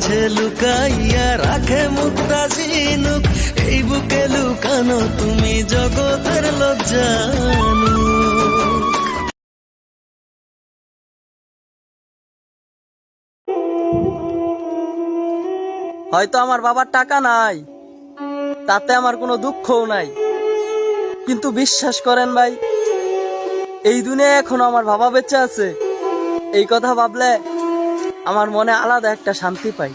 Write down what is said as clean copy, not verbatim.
মাঝে লুকাইয়া রাখে মুক্তা ঝিনুক, এই বুকে লুকানো তুমি জগতের লজ্জানু। হয়তো আমার বাবার টাকা নাই, তাতে আমার কোনো দুঃখও নাই, কিন্তু বিশ্বাস করেন ভাই, এই দুনিয়ায় এখনো আমার বাবা বেঁচে আছে, এই কথা ভাবলে আমার মনে আলাদা একটা শান্তি পাই।